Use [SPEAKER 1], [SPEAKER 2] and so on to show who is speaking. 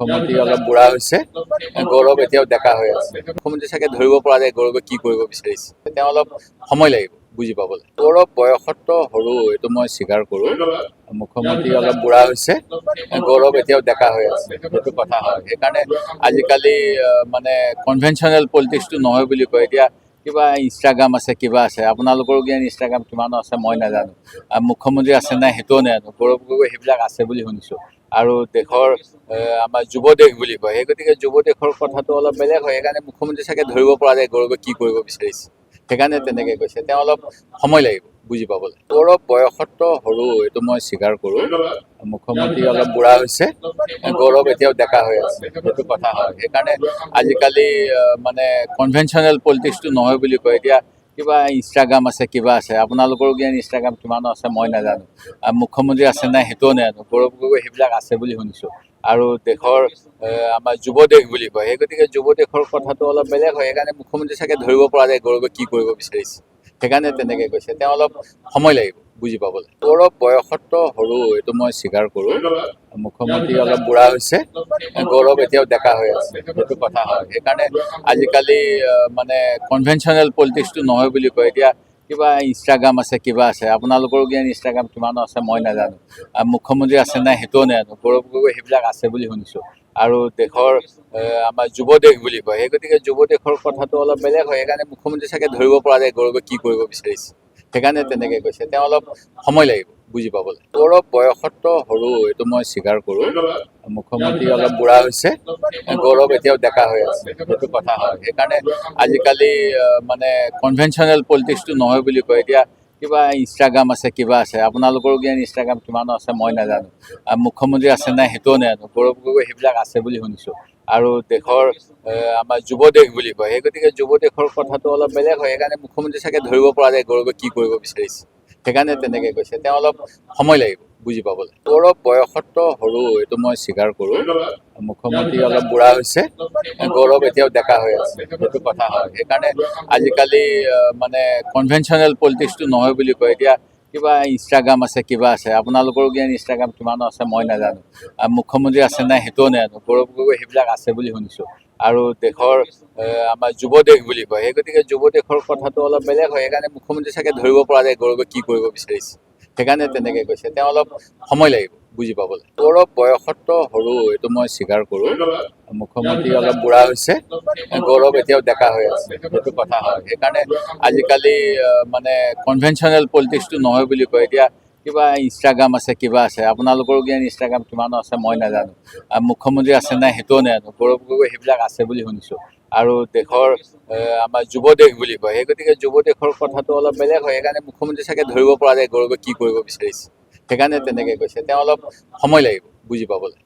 [SPEAKER 1] মুখ্যমন্ত্ৰী অলপ বুঢ়া হৈছে, গৌৰৱ এতিয়াও ডেকা হৈ আছে। মুখ্যমন্ত্ৰী চাগে ধৰিব পৰা যায় গৌৰৱে কি কৰিব বিচাৰিছে। তেওঁ অলপ সময় লাগিব বুজি পাবলৈ। গৌৰৱ বয়সততো সৰু, এইটো মই স্বীকাৰ কৰোঁ। মুখ্যমন্ত্ৰী অলপ বুঢ়া হৈছে, গৌৰৱ এতিয়াও ডেকা হৈ আছে, সেইটো কথা হয়। সেইকাৰণে আজিকালি মানে কনভেনশ্যনেল পলিটিক্সটো নহয় বুলি কয়। এতিয়া কিবা ইনষ্টাগ্ৰাম আছে, কিবা আছে, আপোনালোকৰো জ্ঞান ইনষ্টাগ্ৰাম কিমানো আছে মই নাজানো, মুখ্যমন্ত্ৰী আছে নাই সেইটোও নাজানো। গৌৰৱ গগৈ সেইবিলাক আছে বুলি শুনিছোঁ। আৰু দেশৰ আমাৰ যুৱ দেশ বুলি কয়, সেই গতিকে যুৱ দেশৰ কথাটো অলপ বেলেগ হয়। সেইকাৰণে মুখ্যমন্ত্ৰী চাগে ধৰিব পৰা যায় গৌৰৱে কি কৰিব বিচাৰিছে, সেইকাৰণে তেনেকৈ কৈছে। তেওঁ অলপ সময় লাগিব বুজি পাবলৈ। গৌৰৱ বয়সততো সৰু, এইটো মই স্বীকাৰ কৰোঁ। মুখ্যমন্ত্ৰী অলপ বুঢ়া হৈছে, গৌৰৱ এতিয়াও ডেকা হৈ আছে, সেইটো কথা হয়। সেইকাৰণে আজিকালি মানে কনভেনশ্যনেল পলিটিক্সটো নহয় বুলি কয়। এতিয়া কিবা ইনষ্টাগ্ৰাম আছে, কিবা আছে, আপোনালোকৰো জ্ঞান ইনষ্টাগ্ৰাম কিমানো আছে মই নাজানো, মুখ্যমন্ত্ৰী আছে নাই সেইটোও নাজানো। গৌৰৱ গগৈ সেইবিলাক আছে বুলি শুনিছোঁ। আৰু দেশৰ আমাৰ যুৱ দেশ বুলি কয়, সেই গতিকে যুৱ দেশৰ কথাটো অলপ বেলেগ হয়। সেইকাৰণে মুখ্যমন্ত্ৰী চাগে ধৰিব পৰা যায় গৌৰৱে কি কৰিব বিচাৰিছে, সেইকাৰণে তেনেকৈ কৈছে। তেওঁ অলপ সময় লাগিব বুজি পাবলৈ। গৌৰৱ বয়সততো সৰু, এইটো মই স্বীকাৰ কৰোঁ। মুখ্যমন্ত্ৰী অলপ বুঢ়া হৈছে, গৌৰৱ এতিয়াও ডেকা হৈ আছে, সেইটো কথা হয়। সেইকাৰণে আজিকালি মানে কনভেনশ্যনেল পলিটিক্সটো নহয় বুলি কয়। এতিয়া কিবা ইনষ্টাগ্ৰাম আছে, কিবা আছে, আপোনালোকৰো জ্ঞান ইনষ্টাগ্ৰাম কিমানো আছে মই নাজানো, মুখ্যমন্ত্ৰী আছে নাই সেইটোও নাজানো। গৌৰৱ গগৈ সেইবিলাক আছে বুলি শুনিছোঁ। আৰু দেশৰ আমাৰ যুৱ দেশ বুলি কয়, সেই গতিকে যুৱ দেশৰ কথাটো অলপ বেলেগ হয়। সেইকাৰণে মুখ্যমন্ত্ৰী চাগে ধৰিব পৰা যায় গৌৰৱে কি কৰিব বিচাৰিছে, সেইকাৰণে তেনেকৈ কৈছে। তেওঁ অলপ সময় লাগিব বুজি পাবলৈ। গৌৰৱ বয়সততো সৰু, এইটো মই স্বীকাৰ কৰোঁ। মুখ্যমন্ত্ৰী অলপ বুঢ়া হৈছে, গৌৰৱ এতিয়াও ডেকা হৈ আছে, সেইটো কথা হয়। সেইকাৰণে আজিকালি মানে কনভেনশ্যনেল পলিটিক্সটো নহয় বুলি কয়। এতিয়া কিবা ইনষ্টাগ্ৰাম আছে, কিবা আছে, আপোনালোকৰো জ্ঞান ইনষ্টাগ্ৰাম কিমানো আছে মই নাজানো, মুখ্যমন্ত্ৰী আছে নাই সেইটোও নাজানো। গৌৰৱ গগৈ সেইবিলাক আছে বুলি শুনিছোঁ। আৰু দেশৰ আমাৰ যুৱ দেশ বুলি কয়, সেই গতিকে যুৱ দেশৰ কথাটো অলপ বেলেগ হয়। সেইকাৰণে মুখ্যমন্ত্ৰী চাগে ধৰিব পৰা যায় গৌৰৱে কি কৰিব বিচাৰিছে, সেইকাৰণে তেনেকৈ কৈছে। তেওঁ অলপ সময় লাগিব বুজি পাবলৈ। গৌৰৱ বয়সততো সৰু, এইটো মই স্বীকাৰ কৰোঁ। মুখ্যমন্ত্ৰী অলপ বুঢ়া হৈছে, গৌৰৱ এতিয়াও ডেকা হৈ আছে, সেইটো কথা হয়। সেইকাৰণে আজিকালি মানে কনভেনশ্যনেল পলিটিক্সটো নহয় বুলি কয়। এতিয়া কিবা ইনষ্টাগ্ৰাম আছে, কিবা আছে, আপোনালোকৰো জ্ঞান ইনষ্টাগ্ৰাম কিমানো আছে মই নাজানো, মুখ্যমন্ত্ৰী আছে নাই সেইটোও নাজানো। গৌৰৱ গগৈ সেইবিলাক আছে বুলি শুনিছোঁ। আৰু দেশৰ আমাৰ যুৱ দেশ বুলি কয়, সেই গতিকে যুৱ দেশৰ কথাটো অলপ বেলেগ হয়। সেইকাৰণে মুখ্যমন্ত্ৰী চাগে ধৰিব পৰা যায় গৌৰৱে কি কৰিব বিচাৰিছে, সেইকাৰণে তেনেকৈ কৈছে। তেওঁ অলপ সময় লাগিব বুজি পাবলৈ। গৌৰৱ বয়সততো সৰু, এইটো মই স্বীকাৰ কৰোঁ। মুখ্যমন্ত্ৰী অলপ বুঢ়া হৈছে, গৌৰৱ এতিয়াও ডেকা হৈ আছে, সেইটো কথা হয়। সেইকাৰণে আজিকালি মানে কনভেনশ্যনেল পলিটিক্সটো নহয় বুলি কয়। এতিয়া কিবা ইনষ্টাগ্ৰাম আছে, কিবা আছে, আপোনালোকৰো জ্ঞান ইনষ্টাগ্ৰাম কিমানো আছে মই নাজানো, মুখ্যমন্ত্ৰী আছে নাই সেইটোও নাজানো। গৌৰৱ গগৈ সেইবিলাক আছে বুলি শুনিছোঁ। আৰু দেশৰ আমাৰ যুৱ দেশ বুলি কয়, সেই গতিকে যুৱ দেশৰ কথাটো অলপ বেলেগ হয়। সেইকাৰণে মুখ্যমন্ত্ৰী চাগে ধৰিব পৰা যায় গৌৰৱে কি কৰিব বিচাৰিছে, সেইকাৰণে তেনেকৈ কৈছে। তেওঁ অলপ সময় লাগিব বুজি পাবলৈ।